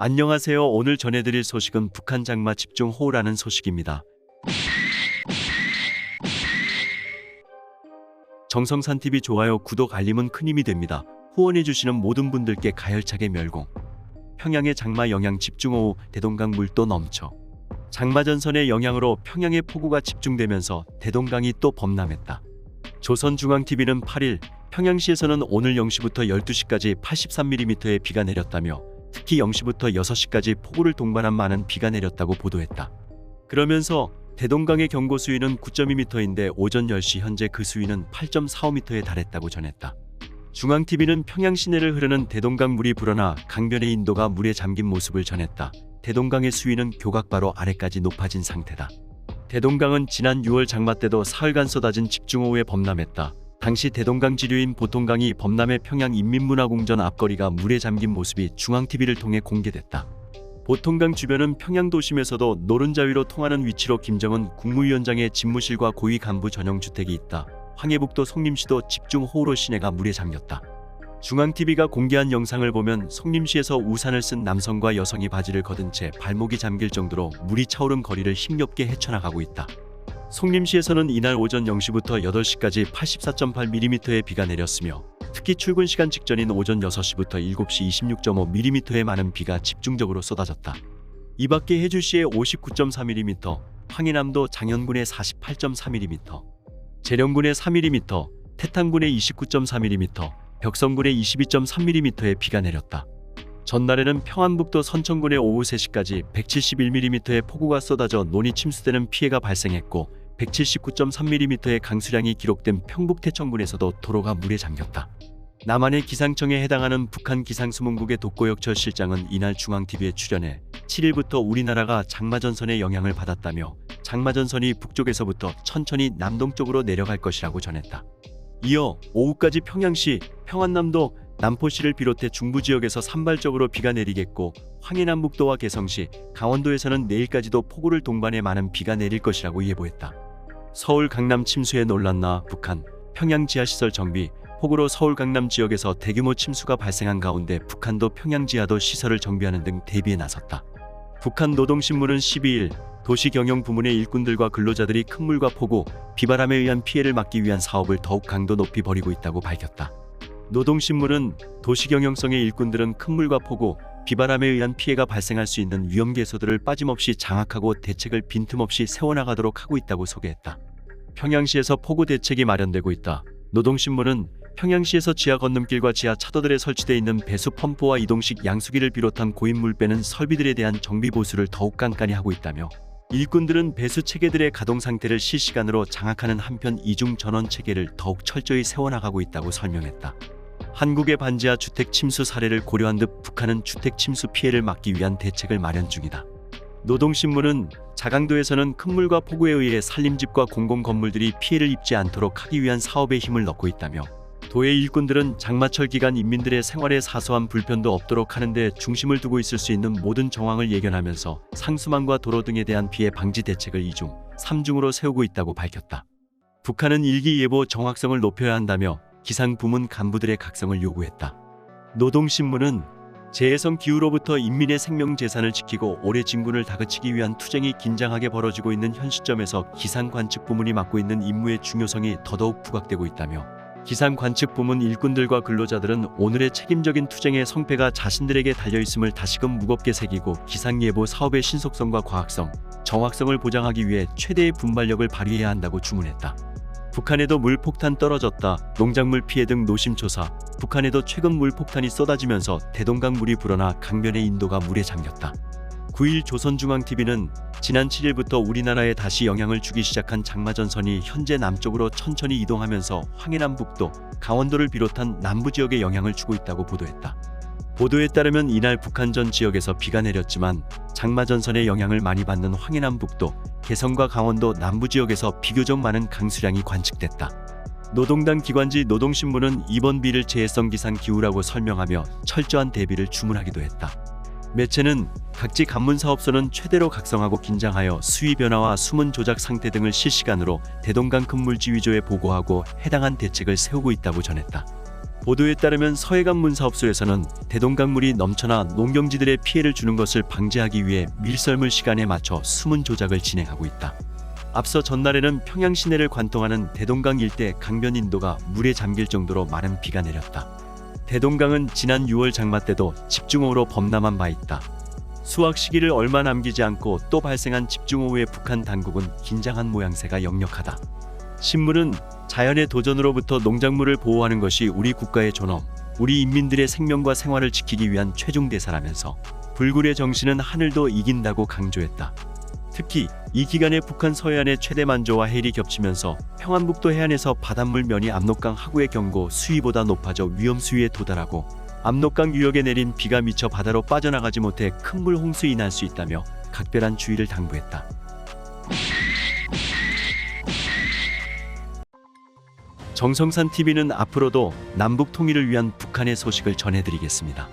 안녕하세요. 오늘 전해드릴 소식은 북한 장마 집중호우라는 소식입니다. 정성산TV 좋아요, 구독, 알림은 큰 힘이 됩니다. 후원해주시는 모든 분들께 가열차게 멸공. 평양의 장마 영향 집중호우, 대동강 물도 넘쳐. 장마전선의 영향으로 평양의 폭우가 집중되면서 대동강이 또 범람했다. 조선중앙TV는 8일 평양시에서는 오늘 0시부터 12시까지 83mm의 비가 내렸다며 특히 0시부터 6시까지 폭우를 동반한 많은 비가 내렸다고 보도했다. 그러면서 대동강의 경고 수위는 9.2m인데 오전 10시 현재 그 수위는 8.45m에 달했다고 전했다. 중앙TV는 평양 시내를 흐르는 대동강 물이 불어나 강변의 인도가 물에 잠긴 모습을 전했다. 대동강의 수위는 교각바로 아래까지 높아진 상태다. 대동강은 지난 6월 장마 때도 사흘간 쏟아진 집중호우에 범람했다. 당시 대동강 지류인 보통강이 범람해 평양 인민문화궁전 앞거리가 물에 잠긴 모습이 중앙TV를 통해 공개됐다. 보통강 주변은 평양 도심에서도 노른자위로 통하는 위치로 김정은 국무위원장의 집무실과 고위 간부 전용 주택이 있다. 황해북도 송림시도 집중호우로 시내가 물에 잠겼다. 중앙TV가 공개한 영상을 보면 송림시에서 우산을 쓴 남성과 여성이 바지를 걷은 채 발목이 잠길 정도로 물이 차오른 거리를 힘겹게 헤쳐나가고 있다. 송림시에서는 이날 오전 0시부터 8시까지 84.8mm의 비가 내렸으며 특히 출근 시간 직전인 오전 6시부터 7시 26.5mm의 많은 비가 집중적으로 쏟아졌다. 이 밖에 해주시의 59.4mm, 황해남도 장현군의 48.4mm, 재령군의 4mm, 태탄군의 29.4mm, 벽성군의 22.3mm의 비가 내렸다. 전날에는 평안북도 선천군의 오후 3시까지 171mm의 폭우가 쏟아져 논이 침수되는 피해가 발생했고 179.3mm의 강수량이 기록된 평북 태천군에서도 도로가 물에 잠겼다. 남한의 기상청에 해당하는 북한 기상수문국의 독고역철 실장은 이날 중앙TV에 출연해 7일부터 우리나라가 장마전선의 영향을 받았다며 장마전선이 북쪽에서부터 천천히 남동쪽으로 내려갈 것이라고 전했다. 이어 오후까지 평양시, 평안남도, 남포시를 비롯해 중부지역에서 산발적으로 비가 내리겠고 황해남북도와 개성시, 강원도에서는 내일까지도 폭우를 동반해 많은 비가 내릴 것이라고 예보했다. 서울 강남 침수에 놀랐나 북한, 평양 지하시설 정비, 폭우로 서울 강남 지역에서 대규모 침수가 발생한 가운데 북한도 평양 지하도 시설을 정비하는 등 대비에 나섰다. 북한 노동신문은 12일 도시경영 부문의 일꾼들과 근로자들이 큰 물과 폭우, 비바람에 의한 피해를 막기 위한 사업을 더욱 강도 높이 벌이고 있다고 밝혔다. 노동신문은 도시경영성의 일꾼들은 큰 물과 폭우, 비바람에 의한 피해가 발생할 수 있는 위험계소들을 빠짐없이 장악하고 대책을 빈틈없이 세워나가도록 하고 있다고 소개했다. 평양시에서 폭우 대책이 마련되고 있다. 노동신문은 평양시에서 지하 건너길과 지하 차도들에 설치되어 있는 배수 펌프와 이동식 양수기를 비롯한 고인 물 빼는 설비들에 대한 정비 보수를 더욱 깐깐히 하고 있다며 일꾼들은 배수 체계들의 가동 상태를 실시간으로 장악하는 한편 이중 전원 체계를 더욱 철저히 세워나가고 있다고 설명했다. 한국의 반지하 주택 침수 사례를 고려한 듯 북한은 주택 침수 피해를 막기 위한 대책을 마련 중이다. 노동신문은 자강도에서는 큰 물과 폭우에 의해 산림집과 공공건물들이 피해를 입지 않도록 하기 위한 사업에 힘을 넣고 있다며 도의 일꾼들은 장마철 기간 인민들의 생활에 사소한 불편도 없도록 하는 데 중심을 두고 있을 수 있는 모든 정황을 예견하면서 상수망과 도로 등에 대한 피해 방지 대책을 2중, 3중으로 세우고 있다고 밝혔다. 북한은 일기예보 정확성을 높여야 한다며 기상부문 간부들의 각성을 요구했다. 노동신문은 재해성 기후로부터 인민의 생명 재산을 지키고 올해 진군을 다그치기 위한 투쟁이 긴장하게 벌어지고 있는 현 시점에서 기상관측 부문이 맡고 있는 임무의 중요성이 더더욱 부각되고 있다며 기상관측 부문 일꾼들과 근로자들은 오늘의 책임적인 투쟁의 성패가 자신들에게 달려있음을 다시금 무겁게 새기고 기상예보 사업의 신속성과 과학성, 정확성을 보장하기 위해 최대의 분발력을 발휘해야 한다고 주문했다. 북한에도 물폭탄 떨어졌다. 농작물 피해 등 노심초사. 북한에도 최근 물폭탄이 쏟아지면서 대동강 물이 불어나 강변의 인도가 물에 잠겼다. 9일 조선중앙TV는 지난 7일부터 우리나라에 다시 영향을 주기 시작한 장마전선이 현재 남쪽으로 천천히 이동하면서 황해남북도, 강원도를 비롯한 남부지역에 영향을 주고 있다고 보도했다. 보도에 따르면 이날 북한 전 지역에서 비가 내렸지만 장마전선의 영향을 많이 받는 황해남북도, 개성과 강원도 남부지역에서 비교적 많은 강수량이 관측됐다. 노동당 기관지 노동신문은 이번 비를 재해성 기상 기후라고 설명하며 철저한 대비를 주문하기도 했다. 매체는 각지 간문사업소는 최대로 각성하고 긴장하여 수위 변화와 수문 조작 상태 등을 실시간으로 대동강 큰물지휘조에 보고하고 해당한 대책을 세우고 있다고 전했다. 보도에 따르면 서해간 문사업소에서는 대동강물이 넘쳐나 농경지들의 피해를 주는 것을 방지하기 위해 밀썰물 시간에 맞춰 수문 조작을 진행하고 있다. 앞서 전날에는 평양 시내를 관통하는 대동강 일대 강변 인도가 물에 잠길 정도로 많은 비가 내렸다. 대동강은 지난 6월 장마 때도 집중호우로 범람한 바 있다. 수확 시기를 얼마 남기지 않고 또 발생한 집중호우에 북한 당국은 긴장한 모양새가 역력하다. 신문은 자연의 도전으로부터 농작물을 보호하는 것이 우리 국가의 존엄, 우리 인민들의 생명과 생활을 지키기 위한 최종 대사라면서 불굴의 정신은 하늘도 이긴다고 강조했다. 특히 이 기간에 북한 서해안의 최대 만조와 해일이 겹치면서 평안북도 해안에서 바닷물 면이 압록강 하구의 경고 수위보다 높아져 위험 수위에 도달하고 압록강 유역에 내린 비가 미쳐 바다로 빠져나가지 못해 큰 물 홍수에 인할 수 있다며 각별한 주의를 당부했다. 정성산 TV는 앞으로도 남북 통일을 위한 북한의 소식을 전해드리겠습니다.